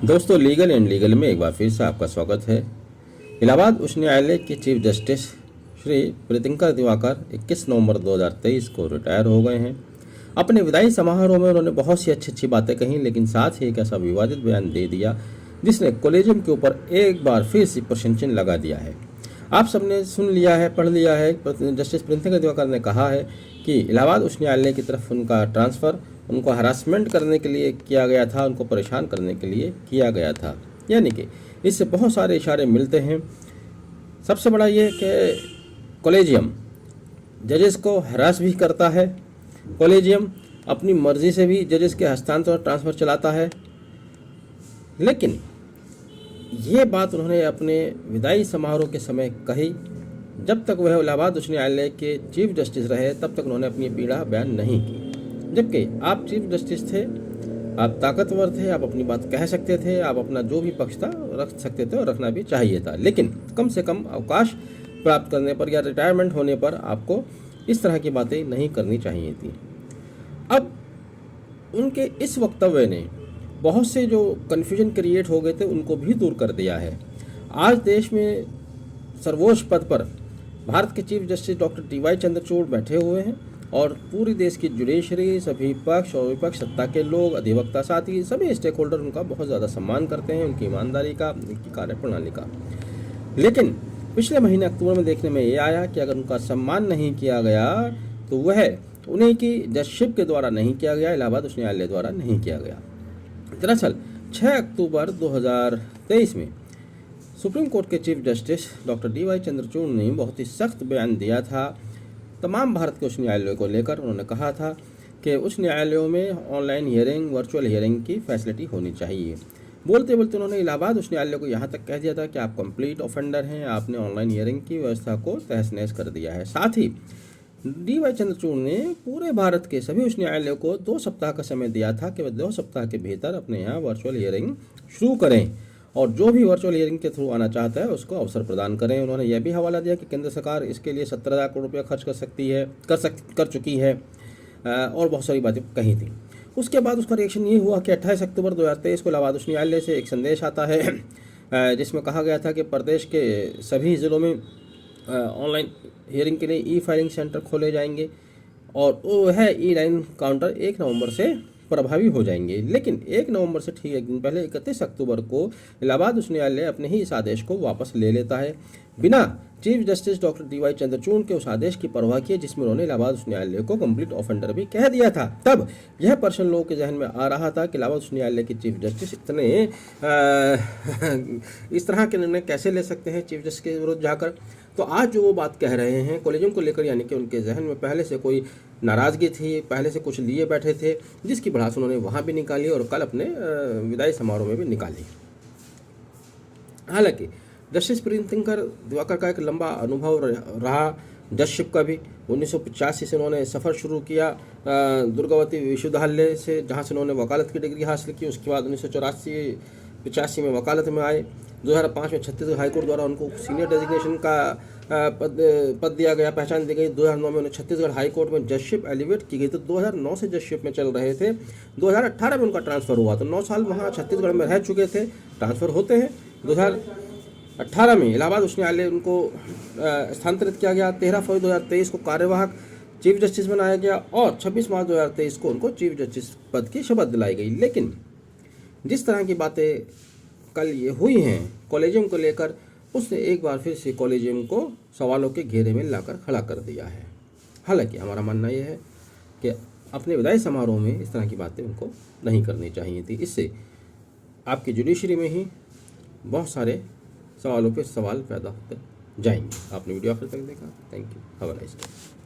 दोस्तों, legal and legal में एक बार फिर से आपका स्वागत है। इलाहाबाद उच्च न्यायालय के चीफ जस्टिस श्री प्रीतिंकर दिवाकर 21 नवंबर 2023 को रिटायर हो गए हैं। अपने विदाई समारोह में उन्होंने बहुत सी अच्छी अच्छी बातें कही, लेकिन साथ ही एक ऐसा विवादित बयान दे दिया जिसने कॉलेजियम के ऊपर एक बार फिर से प्रश्न चिन्ह लगा दिया है। आप सबने सुन लिया है, पढ़ लिया है। जस्टिस प्रीतिंकर दिवाकर ने कहा है कि इलाहाबाद उच्च न्यायालय की तरफ उनका ट्रांसफ़र उनको हरासमेंट करने के लिए किया गया था, उनको परेशान करने के लिए किया गया था। यानी कि इससे बहुत सारे इशारे मिलते हैं। सबसे बड़ा ये कि कॉलेजियम जजेस को हरास भी करता है, कॉलेजियम अपनी मर्जी से भी जजेस के हस्तांतरण और ट्रांसफ़र चलाता है। लेकिन ये बात उन्होंने अपने विदाई समारोह के समय कही। जब तक वह इलाहाबाद उच्च न्यायालय के चीफ जस्टिस रहे तब तक उन्होंने अपनी पीड़ा बयान नहीं की। जबकि आप चीफ जस्टिस थे, आप ताकतवर थे, आप अपनी बात कह सकते थे, आप अपना जो भी पक्ष था रख सकते थे और रखना भी चाहिए था। लेकिन कम से कम अवकाश प्राप्त करने पर या रिटायरमेंट होने पर आपको इस तरह की बातें नहीं करनी चाहिए थी। अब उनके इस वक्तव्य ने बहुत से जो कन्फ्यूजन क्रिएट हो गए थे उनको भी दूर कर दिया है। आज देश में सर्वोच्च पद पर भारत के chief justice doctor DY Chandrachud बैठे हुए हैं और पूरी देश की जुडिशरी, सभी पक्ष और विपक्ष, सत्ता के लोग, अधिवक्ता, साथ ही सभी स्टेक होल्डर उनका बहुत ज़्यादा सम्मान करते हैं, उनकी ईमानदारी का, उनकी कार्यप्रणाली का। लेकिन पिछले महीने अक्टूबर में देखने में ये आया कि अगर उनका सम्मान नहीं किया गया तो वह उन्हीं की जजशिप के द्वारा नहीं किया गया, इलाहाबाद उच्च न्यायालय द्वारा नहीं किया गया। दरअसल 6 अक्टूबर 2023 में सुप्रीम कोर्ट के chief justice doctor DY Chandrachud ने बहुत ही सख्त बयान दिया था तमाम भारत के उच्च न्यायालयों को लेकर। उन्होंने कहा था कि उच्च न्यायालयों में ऑनलाइन हियरिंग, वर्चुअल हियरिंग की फैसिलिटी होनी चाहिए। बोलते बोलते उन्होंने इलाहाबाद उच्च न्यायालय को यहाँ तक कह दिया था कि आप कंप्लीट ऑफेंडर हैं, आपने ऑनलाइन हियरिंग की व्यवस्था को तहस नहस कर दिया है। साथ ही DY चंद्रचूड़ ने पूरे भारत के सभी उच्च न्यायालयों को 2 सप्ताह का समय दिया था कि वह 2 सप्ताह के भीतर अपने यहाँ वर्चुअल हियरिंग शुरू करें और जो भी वर्चुअल हियरिंग के थ्रू आना चाहता है उसको अवसर प्रदान करें। उन्होंने यह भी हवाला दिया कि केंद्र सरकार इसके लिए 17,000 करोड़ रुपया खर्च कर चुकी है और बहुत सारी बातें कही थी। उसके बाद उसका रिएक्शन ये हुआ कि 28 अक्टूबर 2023 को इलाहाबाद उच्च न्यायालय से एक संदेश आता है जिसमें कहा गया था कि प्रदेश के सभी ज़िलों में ऑनलाइन हियरिंग के लिए ई-फाइलिंग सेंटर खोले जाएंगे और वह ई-लाइन काउंटर 1 नवंबर से प्रभावी हो जाएंगे। लेकिन 1 नवंबर से ठीक एक दिन पहले 31 अक्टूबर को इलाहाबाद उच्च न्यायालय अपने ही इस आदेश को वापस ले लेता है बिना chief justice doctor DY Chandrachud के उस आदेश की परवाह किए जिसमें उन्होंने इलाहाबाद उच्च न्यायालय को कंप्लीट ऑफेंडर भी कह दिया था। तब यह प्रश्न लोगों के जहन में आ रहा था कि इलाहाबाद उच्च न्यायालय के चीफ जस्टिस इतने इस तरह के निर्णय कैसे ले सकते हैं चीफ जस्टिस के विरुद्ध जाकर। तो आज जो वो बात कह रहे हैं कॉलेजियम को लेकर, यानी कि उनके जहन में पहले से कोई नाराज़गी थी, पहले से कुछ लिए बैठे थे जिसकी भड़ास उन्होंने वहाँ भी निकाली और कल अपने विदाई समारोह में भी निकाली। हालांकि जस्टिस प्रीतिंकर दिवाकर का एक लंबा अनुभव रहा जजशिप का भी। 1985 से उन्होंने सफ़र शुरू किया दुर्गावती विश्वविद्यालय से, जहाँ से उन्होंने वकालत की डिग्री हासिल की। उसके बाद 1984-85 में वकालत में आए। 2005 में छत्तीसगढ़ हाईकोर्ट द्वारा उनको सीनियर डेजिग्नेशन का पद दिया गया, पहचान दी गई। 2009 में उन्हें छत्तीसगढ़ हाईकोर्ट में जजशिप एलिवेट की गई। तो 2009 से जजशिप में चल रहे थे। 2018 में उनका ट्रांसफ़र हुआ, तो 9 साल वहाँ छत्तीसगढ़ में रह चुके थे। ट्रांसफ़र होते हैं 2018 में इलाहाबाद उच्च न्यायालय उनको स्थानांतरित किया गया। 13 फरवरी 2023 को कार्यवाहक चीफ जस्टिस बनाया गया और 26 मार्च 2023 को उनको चीफ जस्टिस पद की शपथ दिलाई गई। लेकिन जिस तरह की बातें कल ये हुई हैं कॉलेजियम को लेकर, उसने एक बार फिर से कॉलेजियम को सवालों के घेरे में लाकर खड़ा कर दिया है। हालांकि हमारा मानना यह है कि अपने विदाई समारोह में इस तरह की बातें उनको नहीं करनी चाहिए थी। इससे आपकी जुडिशरी में ही बहुत सारे सवालों पे सवाल पैदा होते जाएंगे। आपने वीडियो आखिर तक देखा, thank you, have a nice day.